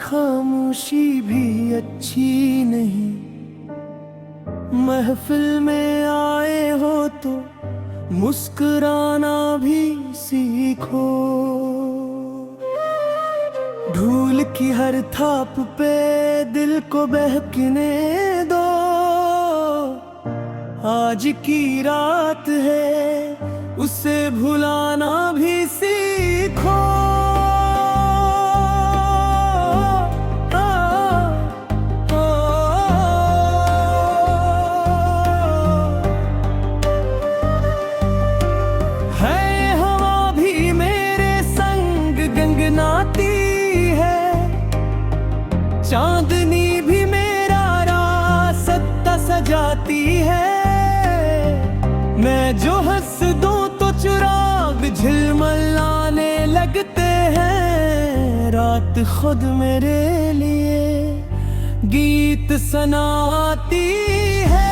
खामोशी भी अच्छी नहीं। महफिल में आए हो तो मुस्कुराना भी सीखो। धूल की हर थाप पे दिल को बहकने दो। आज की रात है उसे भुलाना भी सीखो। चांदनी भी मेरा रास्ता सजाती है। मैं जो हंस दूं तो चिराग झिलमिलाने लगते हैं। रात खुद मेरे लिए गीत सुनाती है।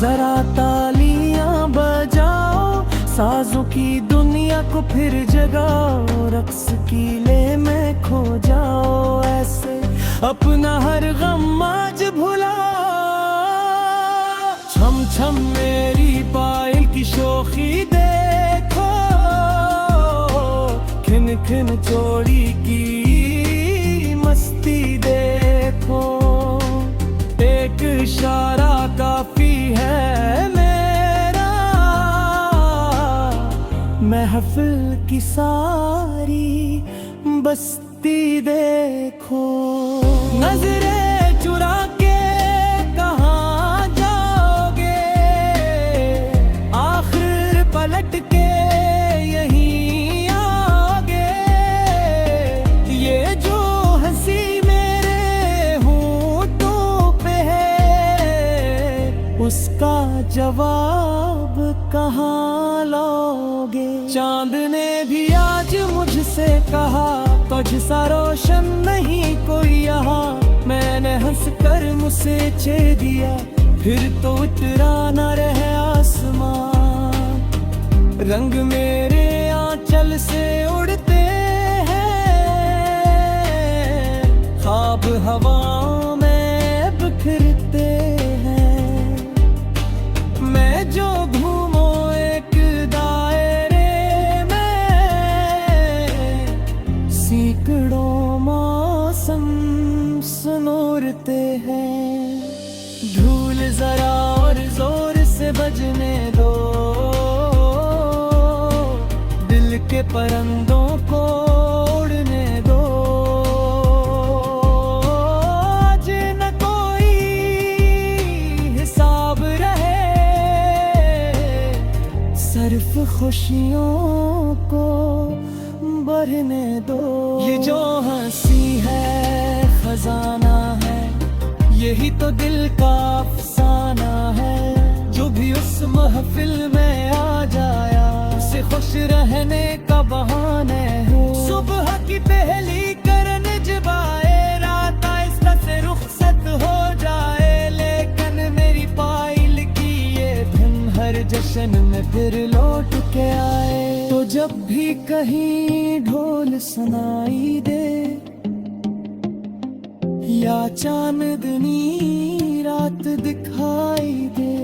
जरा तालियां बजाओ, साजों की दुनिया को फिर जगाओ। रक्स की ले में खो जाओ, ऐसे अपना हर गम आज भुलाओ। छम छम मेरी पायल की शोखी देखो, खिन खिन चोरी की मस्ती देखो। एक इशारा काफी है मेरा, महफिल की सारी बस्ती देखो। नजरें चुरा के कहाँ जाओगे, आखिर पलट के यहीं आओगे। ये जो हंसी मेरे होठों पे है, उसका जवाब कहाँ लोगे। चांद ने भी आज मुझसे कहा, तुझ सा रोशन नहीं कोई यहाँ। मैंने हंस कर मुझसे छेड़ दिया, फिर तो उतरा न रहे आसमान। रंग मेरे आंचल से उड़ते हैं, ख्वाब हवाओं में बिखरते हैं। मैं जो घूमो एक दायरे में, सैकड़ों मौसम सुनोरते हैं। धूल जरा और जोर से बजने दो, दिल के परिंदों को उड़ने दो। आज न कोई हिसाब रहे, सिर्फ खुशियों को बढ़ने दो। ये जो हंसी है खजाना है, यही तो दिल का अफसाना है। जो भी उस महफिल में आ जाया, उसे खुश रहने का बहाने है। सुबह की पहली करन जब आए, रात आहिस्ता से रुखसत हो जाए। लेकिन मेरी पायल की ये धुन हर जश्न में फिर लौट के आए। तो जब भी कहीं ढोल सुनाई दे, या चांदनी रात दिखाई दे,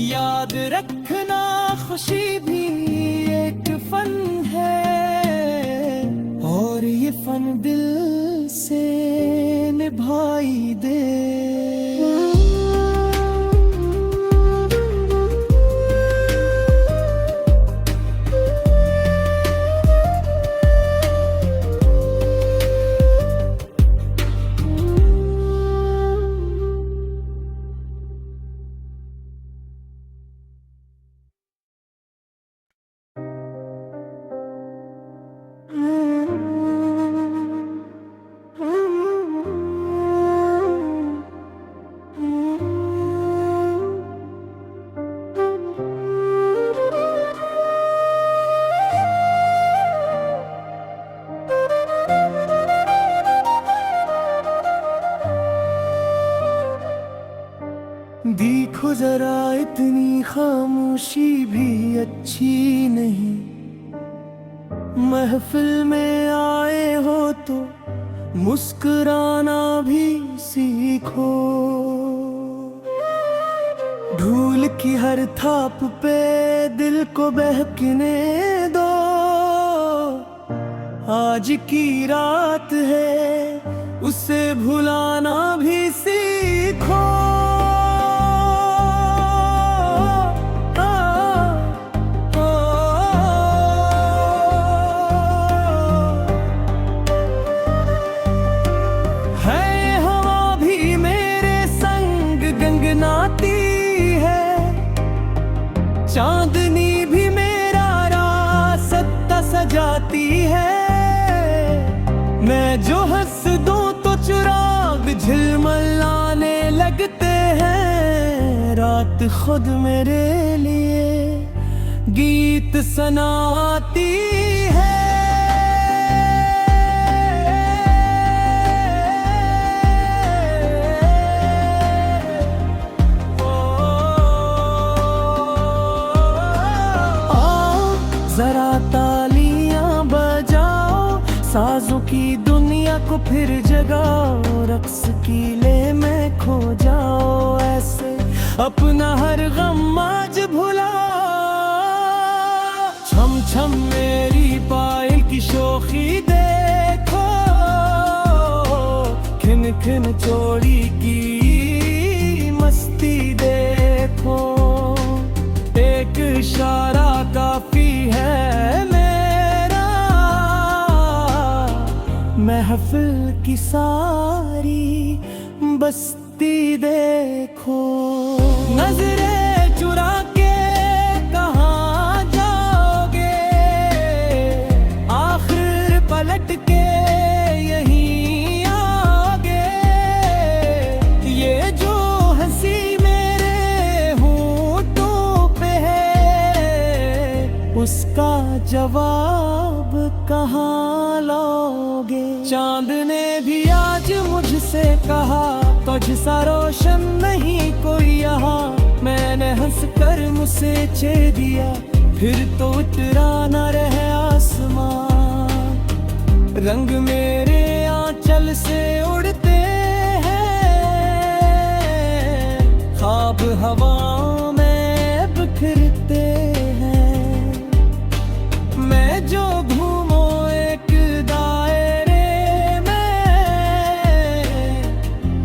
याद रखना खुशी भी एक फन है। और ये फन दिल से निभाई दे। देखो जरा इतनी खामोशी भी अच्छी नहीं। महफिल में आए हो तो मुस्कुराना भी सीखो। धूल की हर थाप पे दिल को बहकने दो। आज की रात है उसे भुलाना भी सीखो। चांदनी भी मेरा रास्ता सजाती है। मैं जो हंस दूं तो चिराग झिलमिलाने लगते हैं। रात खुद मेरे लिए गीत सुनाती है। जरा तालियां बजाओ, साजों की दुनिया को फिर जगाओ। रक्स की ले में खो जाओ, ऐसे अपना हर गम आज भुलाओ। छम छम मेरी पायल की शोखी देखो, खिन खिन चोरी की मस्ती देखो। एक इशारा काफी है मेरा, महफिल की सारी बस्ती देखो। नजरें चुरा के कहाँ जाओगे, आखिर पलट के यहीं आओगे। ये जो हंसी उसका जवाब कहाँ लोगे। चांद ने भी आज मुझसे कहा, तुझसा रोशन नहीं कोई यहाँ। मैंने हंसकर मुझसे छेड़ दिया, फिर तो उतरा न रहे आसमान। रंग मेरे आंचल से उड़ते हैं, ख्वाब हवाओं में बिखरते हैं। मैं जो घूमूं एक दायरे में,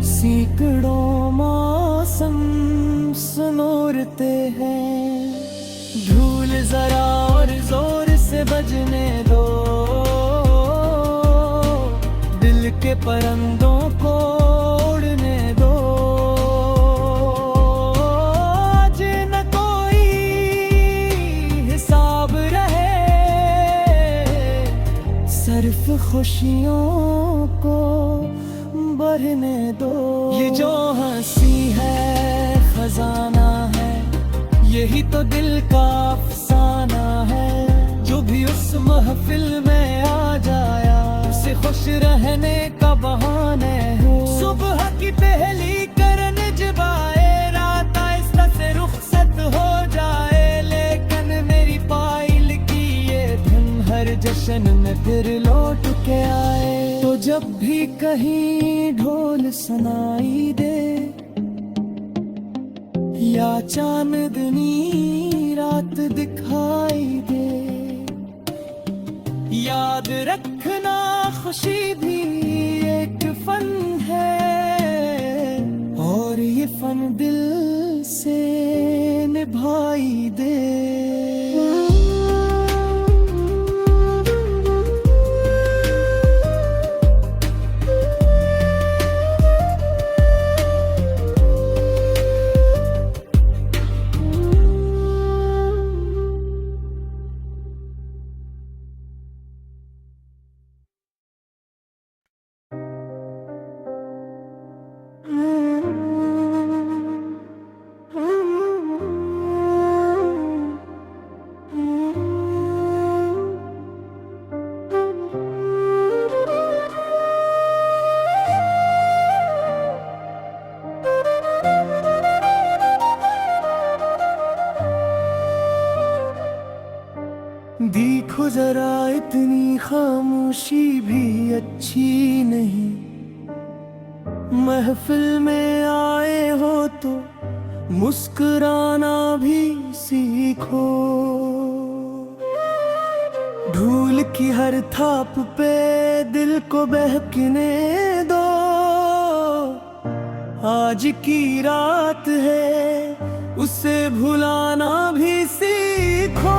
सैकड़ों मौसम सुनोरते हैं। धूल जरा और जोर से बजने दो, दिल के परिंदों को उड़ने दो। आज न कोई हिसाब रहे, सिर्फ खुशियों को बढ़ने दो। ये जो हंसी है खजाना है, यही तो दिल का अफसाना है। जो भी उस महफिल में आ जाया, उसे खुश रहने का बहाने है। सुबह की पहली करन जब आए, रात आहिस्ता से रुखसत हो जाए। लेकिन मेरी पायल की ये धुन हर जश्न में फिर लौट के आए। तो जब भी कहीं ढोल सुनाई दे, या चांदनी रात दिखाई दे, याद रखना खुशी भी एक फन है। और ये फन दिल से निभाई दे। जरा इतनी खामोशी भी अच्छी नहीं। महफिल में आए हो तो मुस्कुराना भी सीखो। धूल की हर थाप पे दिल को बहकने दो। आज की रात है उसे भुलाना भी सीखो।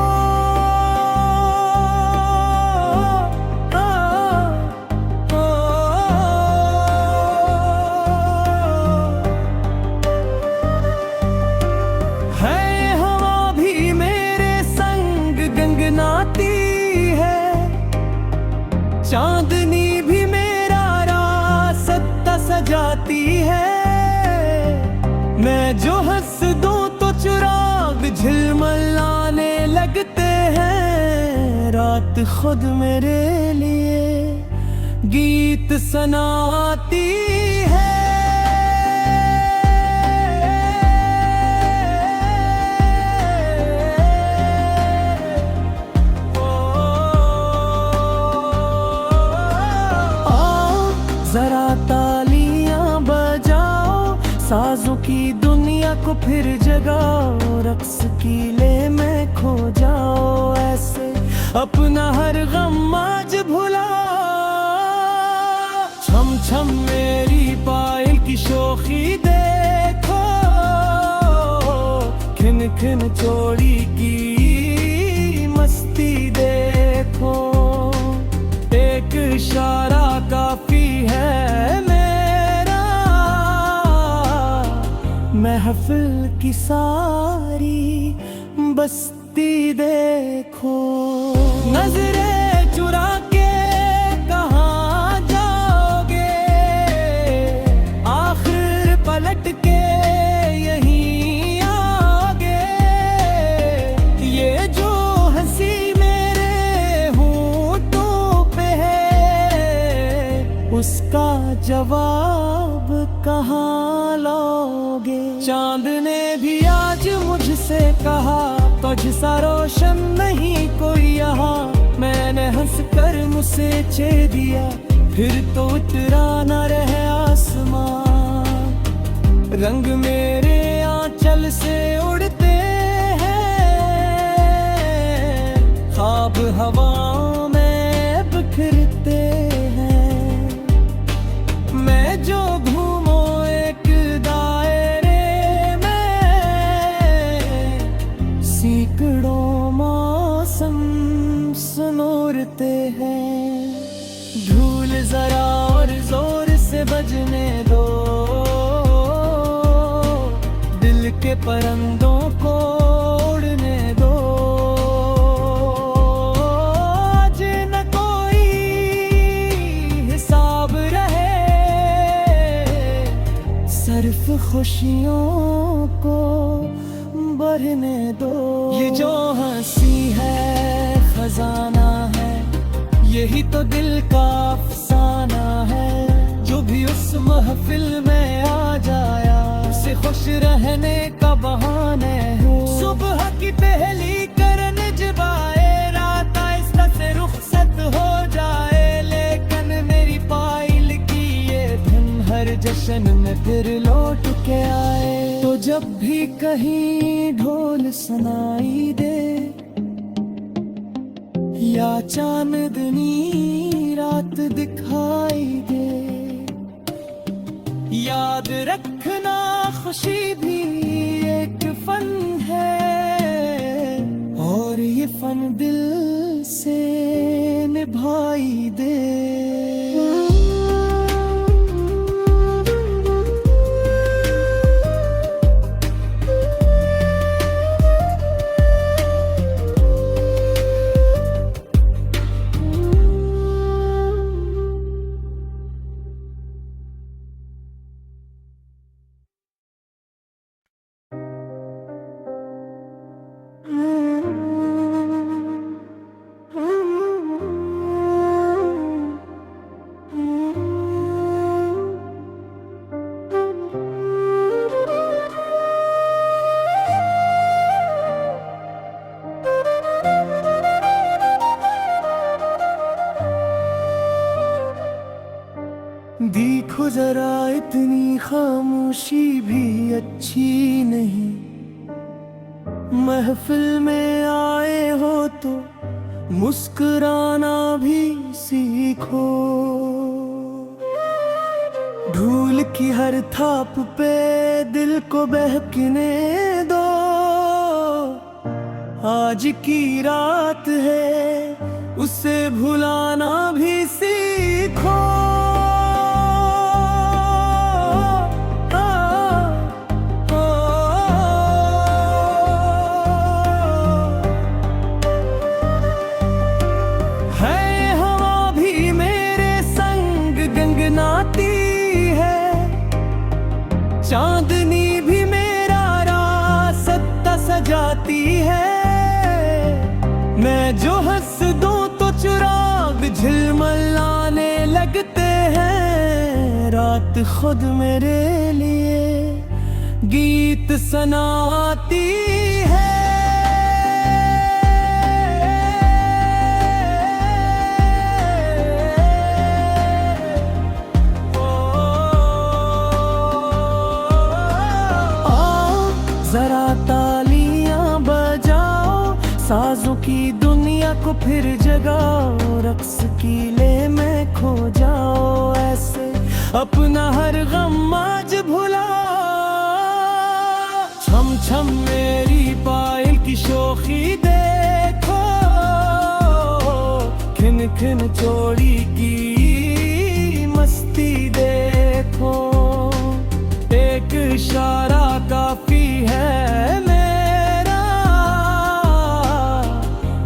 चांदनी भी मेरा रास्ता सजाती है। मैं जो हंस दूं तो चिराग झिलमिलाने लगते हैं। रात खुद मेरे लिए गीत सुनाती है। जरा तालियां बजाओ, साजों की दुनिया को फिर जगाओ। रक्स की ले में खो जाओ, ऐसे अपना हर गम आज भुलाओ। छम छम मेरी पायल की शोखी देखो, खिन खिन चोड़ी की मस्ती देखो। एक इशारा काफी है मेरा, महफिल की सारी बस्ती देखो। नजरें चुरा के कहाँ जाओगे, आखिर पलट के यहीं आओगे। ये जो हंसी उसका जवाब कहाँ लोगे। चांद ने भी आज मुझसे कहा, तुझ सा रोशन नहीं कोई यहाँ। मैंने हंसकर मुझसे छेड़ दिया, फिर तो उतरा न रहे आसमां। रंग मेरे आंचल से उड़ते हैं, ख्वाब हवाओं में बिखरते। जो घूमो एक दायरे में, सैकड़ों मौसम सुनोरते हैं। धूल जरा और जोर से बजने दो, दिल के परिंदों को उड़ने दो। आज न कोई हिसाब रहे, सिर्फ खुशियों को बढ़ने दो। ये जो हंसी है खजाना है, यही तो दिल का अफसाना है। जो भी उस महफिल में आ जाया, उसे खुश रहने का बहाने है। सुबह की पहली करन जब आए, रात आहिस्ता से रुखसत हो जाए। लेकिन मेरी पायल की ये धुन हर जश्न में फिर लौट के आए। तो जब भी कहीं ढोल सुनाई दे, या चांदनी रात दिखाई दे, याद रखना खुशी भी एक फन है। और ये फन दिल से निभाई दे। खामोशी भी अच्छी नहीं। महफिल में आए हो तो मुस्कुराना भी सीखो। धूल की हर थाप पे दिल को बहकने दो। आज की रात है उसे भुलाना भी सीखो। है हवा भी मेरे संग गंगनाती है। चांदनी भी मेरा रास्ता सजाती है। मैं जो हंस दूं तो चिराग झिलमिलाने लगते हैं। रात खुद मेरे लिए गीत सुनाती है। जरा तालियां बजाओ, साजों की दुनिया को फिर जगाओ। रक्स की ले में खो जाओ, ऐसे अपना हर गम आज भुलाओ। छम छम मेरी पायल की शोखी देखो, खिन खिन चोड़ी की मस्ती देखो। एक इशारा काफी है मेरा,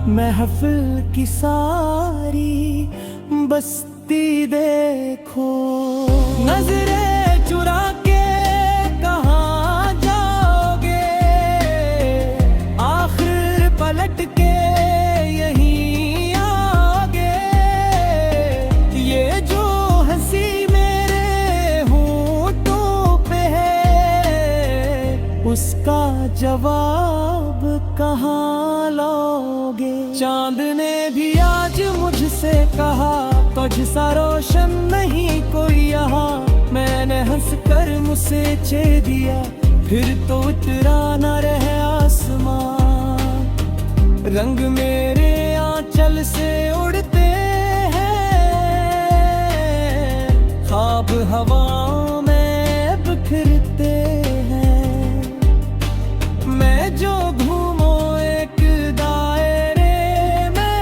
महफिल की सारी बस्ती देखो। नजरें चुरा के कहाँ जाओगे, आखिर पलट के यहीं आओगे। ये जो हंसी मेरे होठों पे है, उसका जवाब कहाँ लोगे। चांद ने भी आज मुझसे कहा, तुझ सा रोशन नहीं कोई यहाँ। मैंने हंसकर मुझसे छे दिया, फिर तो उतरा न रहे आसमान। रंग मेरे आंचल से उड़ते हैं, ख्वाब हवाओं में बिखरते हैं। मैं जो घूमो एक दायरे में,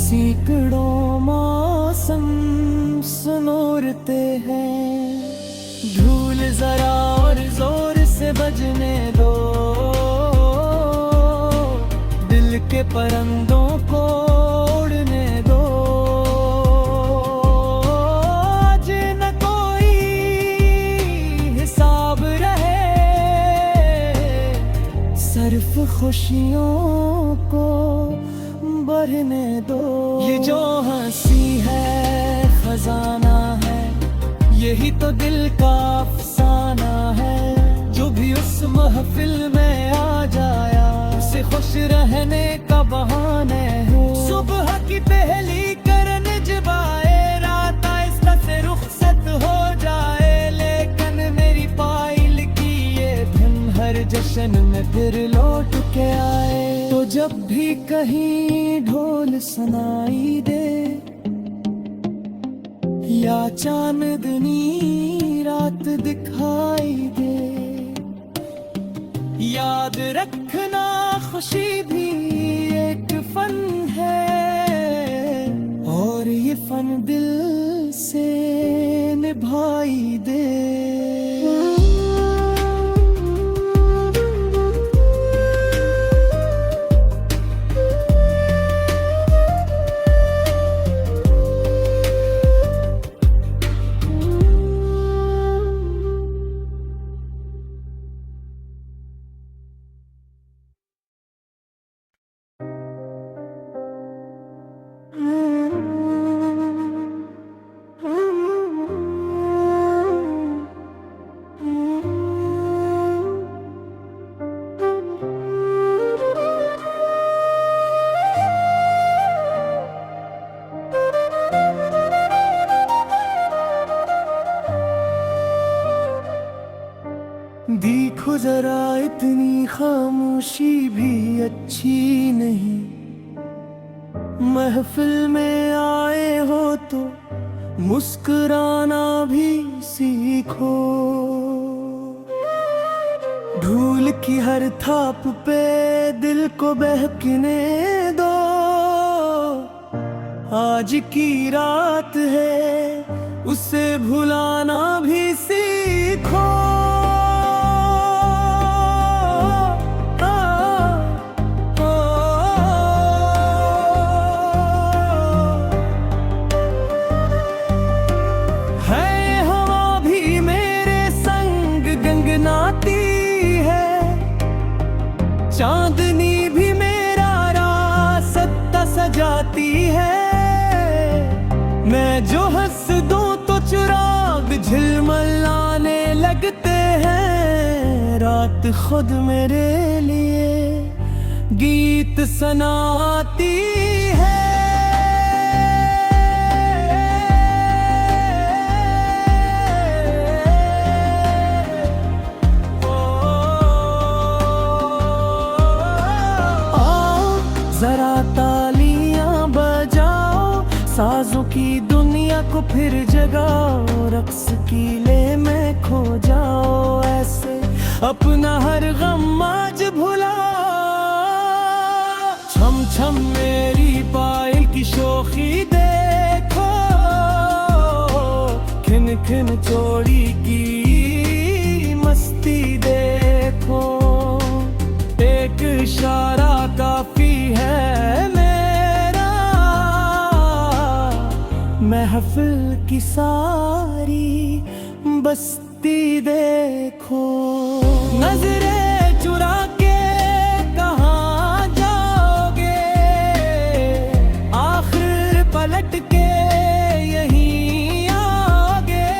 सैकड़ों मौसम सुनोरते हैं। धूल जरा और जोर से बजने दो, दिल के परिंदों को उड़ने दो। आज न कोई हिसाब रहे, सिर्फ खुशियों को बढ़ने दो। ये जो हंसी है खजाना है, यही तो दिल का अफसाना है। जो भी उस महफिल में आ जाया, उसे खुश रहने का बहाने है। सुबह की पहली करन जब आए, रात आहिस्ता से रुखसत हो जाए। लेकिन मेरी पायल की ये धन हर जश्न में फिर लौट के आए। तो जब भी कहीं ढोल सुनाई दे, या चांदनी रात दिखाई दे, याद रखना खुशी भी एक फन है। और ये फन दिल से निभाई दे। देखो जरा इतनी खामोशी भी अच्छी नहीं। महफिल में आए हो तो मुस्कुराना भी सीखो। धूल की हर थाप पे दिल को बहकने दो। आज की रात है उसे भुलाना भी सीखो। है हवा भी मेरे संग गंगनाती है। चांदनी भी मेरा रास्ता सजाती है। मैं जो हंस दूं तो चिराग झिलमिलाने लगते हैं। रात खुद मेरे लिए गीत सुनाती है। जरा तालियां बजाओ, साजों की दुनिया को फिर जगाओ। रक्स की ले में खो जाओ ऐसे, अपना हर गम आज भुलाओ। छम छम मेरी पायल की शोखी देखो, खिन खिन चोड़ी की मस्ती देखो। एक इशारा काफी है मेरा, महफिल की सारी बस्ती देखो। नजरें चुरा के कहाँ जाओगे, आखिर पलट के यहीं आओगे।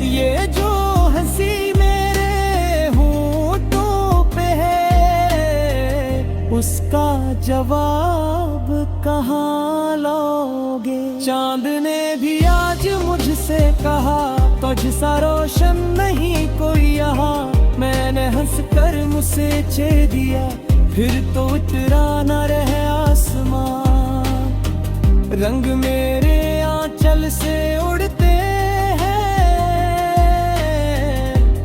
ये जो हंसी मेरे होठों पे है, उसका जवाब कहाँ लोगे। चांद ने भी आज मुझसे कहा, तुझ सा रोशन नहीं कोई यहाँ। मैंने हंसकर मुझसे छे दिया, फिर तो उतरा न रहे आसमान। रंग मेरे आंचल से उड़ते हैं,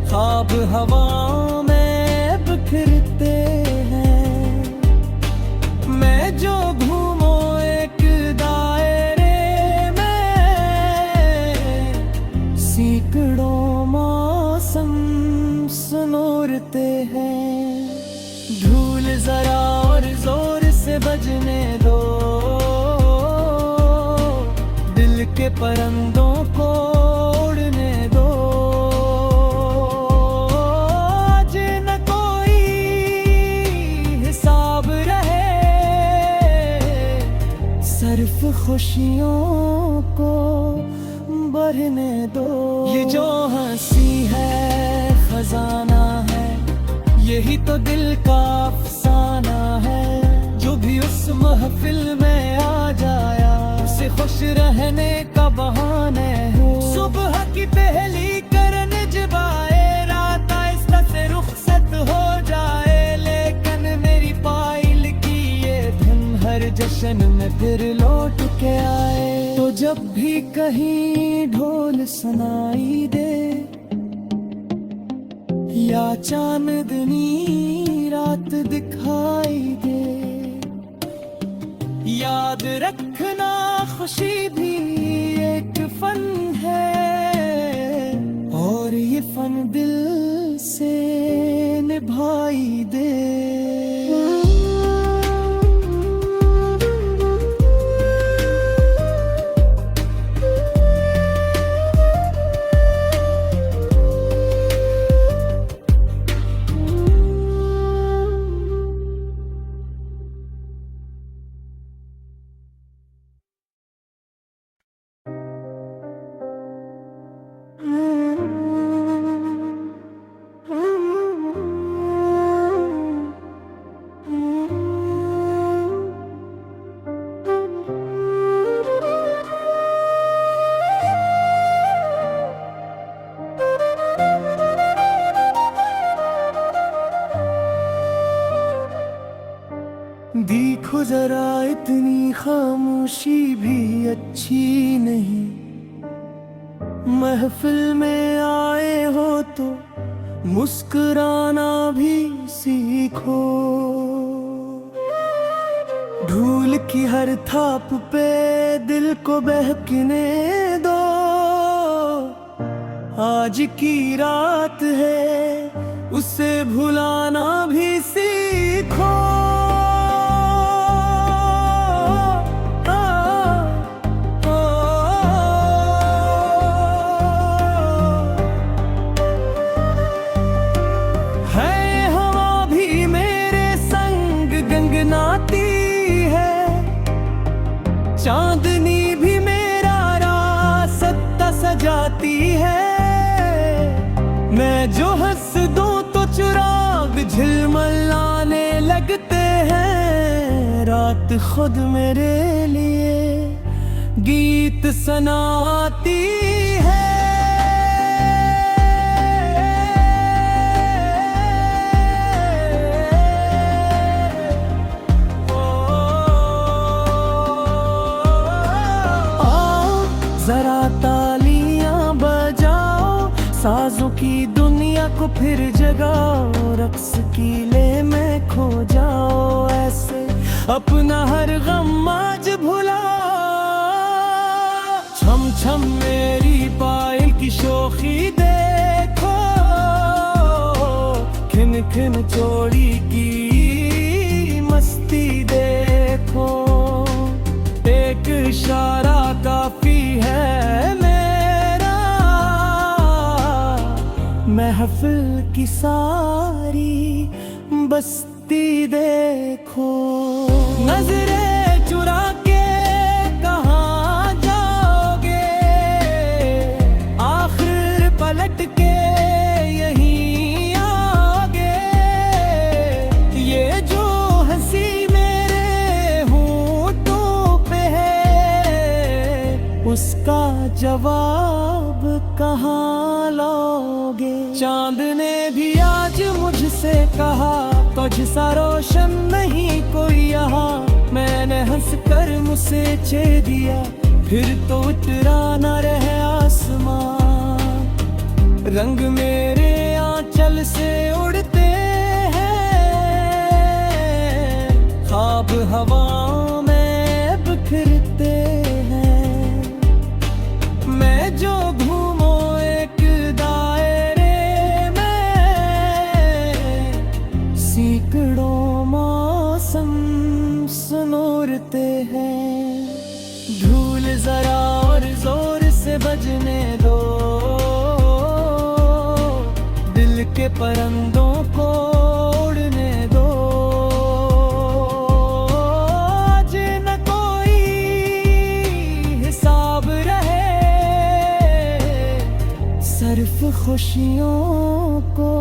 ख्वाब हवाओं में बिखरते हैं। मैं जो घूमो एक दायरे में, सैकड़ों मौसम सुनोरते हैं। धूल जरा और जोर से बजने दो, दिल के परिंदों को उड़ने दो। आज न कोई हिसाब रहे, सिर्फ खुशियों को बढ़ने दो। ये जो हंसी है खजाना है, यही तो दिल का अफसाना है। जो भी उस महफिल में आ जाया, उसे खुश रहने का बहाने है। सुबह की पहली करन जब आए, रात आहिस्ता से रुखसत हो जाए। लेकिन मेरी पायल की ये धुन हर जश्न में फिर लौट के आए। तो जब भी कहीं ढोल सुनाई दे, या चांदनी रात दिखाई दे, याद रखना खुशी भी एक फन है। और ये फन दिल से निभाई दे। जरा इतनी खामोशी भी अच्छी नहीं। महफिल में आए हो तो मुस्कुराना भी सीखो। धूल की हर थाप पे दिल को बहकने दो। आज की रात है उसे भुलाना भी सीखो। है हवा भी मेरे संग गंगनाती है। चांदनी भी मेरा रास्ता सजाती है। मैं जो हंस दूं तो चिराग झिलमिलाने लगते हैं। रात खुद मेरे लिए गीत सुनाती है। आओ जरा तालियां बजाओ, साजों की दुनिया को फिर जगाओ। रक्स की ले में खो जाओ ऐसे, अपना हर गम आज भुलाओ। छम छम मेरी पायल की शोखी देखो, खिन खिन चोड़ी की मस्ती देखो। एक इशारा काफी है मेरा, महफिल की सारी बस्ती देखो। नजरें चुरा के कहाँ जाओगे, आखिर पलट के यहीं आओगे। ये जो हंसी मेरे होठों पे है, उसका जवाब कहाँ लोगे। चांद ने भी आज मुझसे कहा, तुझ सा रोशन नहीं कोई यहाँ। मैंने हंसकर मुझसे छेड़ दिया, फिर तो उतरा न रहे आसमां। रंग मेरे आंचल से उड़ते हैं, ख्वाब हवाओं में बिखरते हैं। मैं जो घूमूं एक दायरे में, सैकड़ों मौसम सुनोरते हैं। धूल जरा और जोर से बजने दो, दिल के परिंदों को उड़ने दो। आज न कोई हिसाब रहे, सिर्फ खुशियों को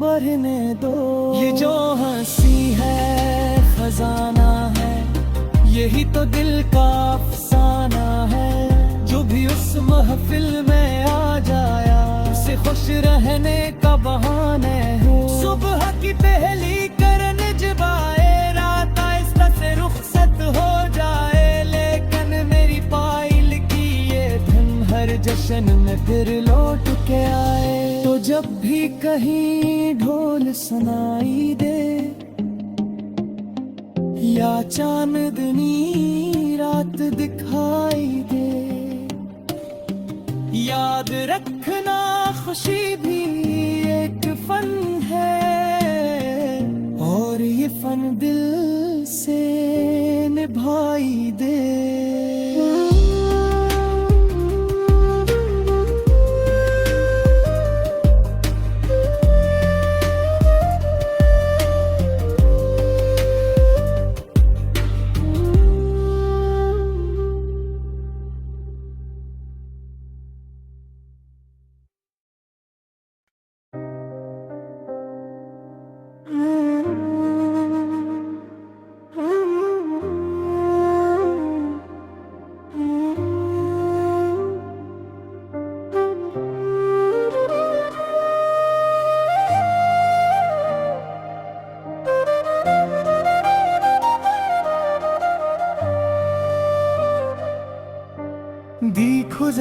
बढ़ने दो। ये जो हंसी है खजाना है, यही तो दिल का अफसाना है। जो भी उस महफिल में आ जाया, उसे खुश रहने का बहाने हो। सुबह की पहली करन जब आए, रात आहिस्ता से रुखसत हो जाए। लेकिन मेरी पायल की ये धन हर जश्न में फिर लौट के आए। तो जब भी कहीं ढोल सुनाई दे, या चांदनी रात दिखाई दे, याद रखना खुशी भी एक फन है। और ये फन दिल से निभाई दे।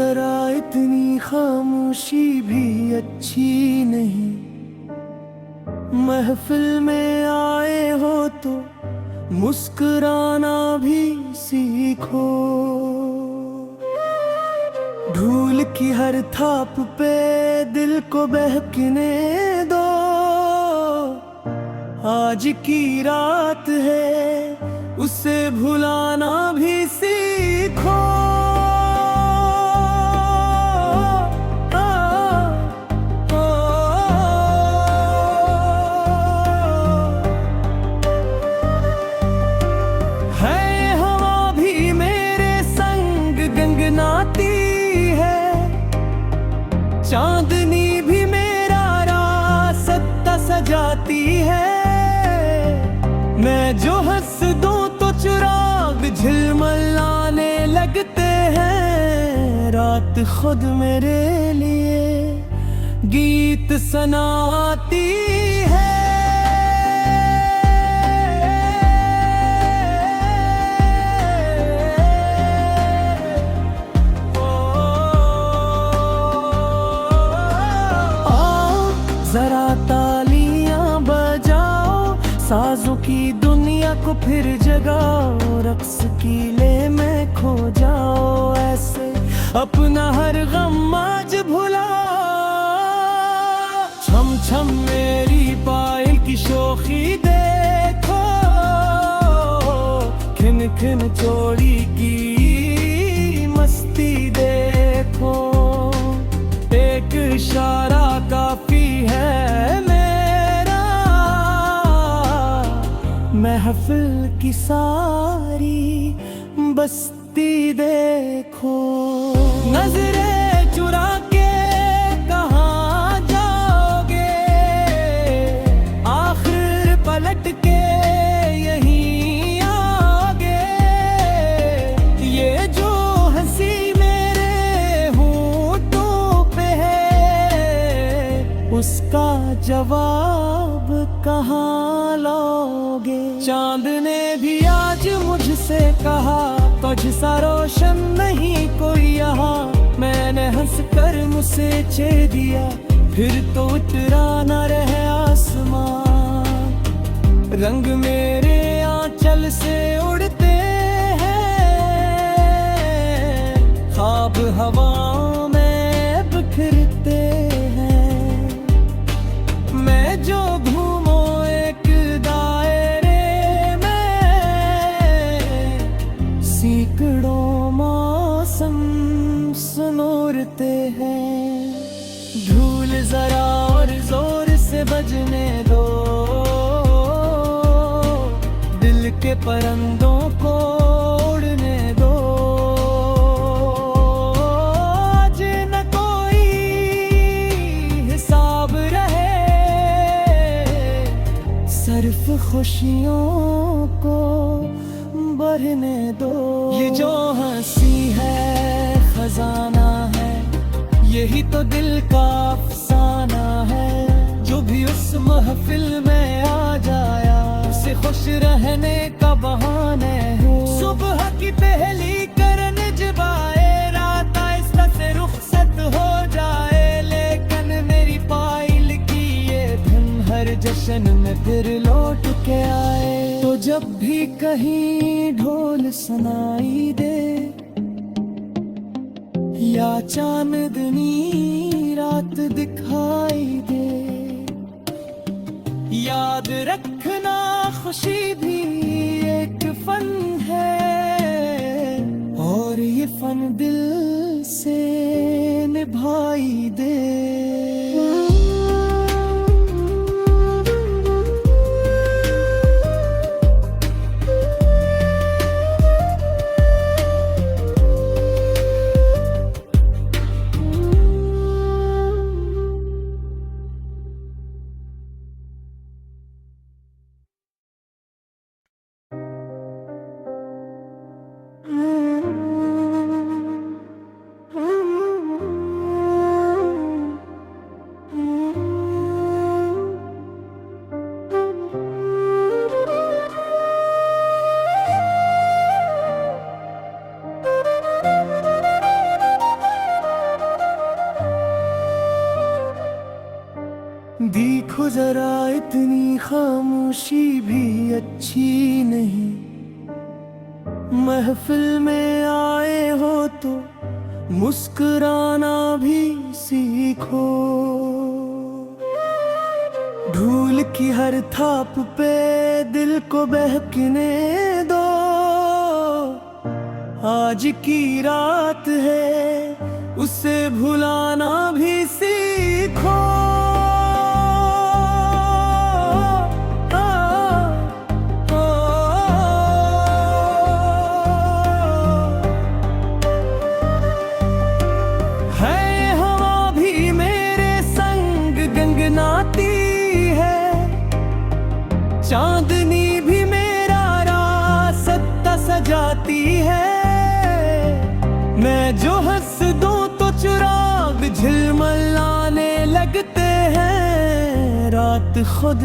जरा इतनी खामोशी भी अच्छी नहीं। महफिल में आए हो तो मुस्कुराना भी सीखो। धूल की हर थाप पे दिल को बहकने दो। आज की रात है उसे भुलाना भी सीखो। है हवा भी मेरे संग गंगनाती है। चांदनी भी मेरा रास्ता सजाती है। मैं जो हंस दूं तो चिराग झिलमिलाने लगते हैं। रात खुद मेरे लिए गीत सुनाती है। आओ जरा तालियां बजाओ, साजों की दुनिया को फिर जगाओ। रक्स की ले में खो जाओ, ऐसे अपना हर गम आज भुलाओ। छम छम मेरी पायल की शोखी देखो, खिन खिन चोरी की मस्ती देखो। एक इशारा काफी है मेरा, महफिल की सारी बस्ती देखो। नजरें चुरा के कहाँ जाओगे, आखिर पलट के यहीं आओगे। ये जो हंसी मेरे होठों पे है, उसका जवाब कहाँ लोगे। चांद ने भी आज मुझसे कहा, तुझ सा रोशन नहीं कोई यहाँ। मैंने हंसकर मुझसे छेड़ दिया, फिर तो उतरा न रहे आसमान। रंग मेरे आंचल से उड़ते हैं, ख्वाब हवाओं में बिखरते हैं। मैं जो घूमूं एक दायरे में, सैकड़ों मौसम सुनोरते हैं। धूल जरा और जोर से बजने दो, दिल के परिंदों को उड़ने दो। आज न कोई हिसाब रहे, सिर्फ खुशियों को बढ़ने दो। ये जो हंसी है खजाना है, यही तो दिल का अफसाना है। जो भी उस महफिल में आ जाया, उसे खुश रहने का बहाने है। सुबह की पहली करन जब आए, रात आहिस्ता से रुखसत हो जाए। लेकिन मेरी पायल की ये धन हर जश्न में फिर लौट के आए। तो जब भी कहीं ढोल सुनाई दे, या चांदनी रात दिखाई दे, याद रखना खुशी भी एक फन है। और ये फन दिल से निभाई दे। देखो जरा इतनी खामोशी भी अच्छी नहीं, महफिल में आए हो तो मुस्कुराना भी सीखो। धूल की हर थाप पे दिल को बहकने दो, आज की रात है उसे भुलाना भी सीखो। है हवा भी मेरे संग गंगनाती है, चांदनी भी मेरा रास्ता सजाती है। मैं जो हंस दूं तो चिराग झिलमिलाने लगते हैं, रात खुद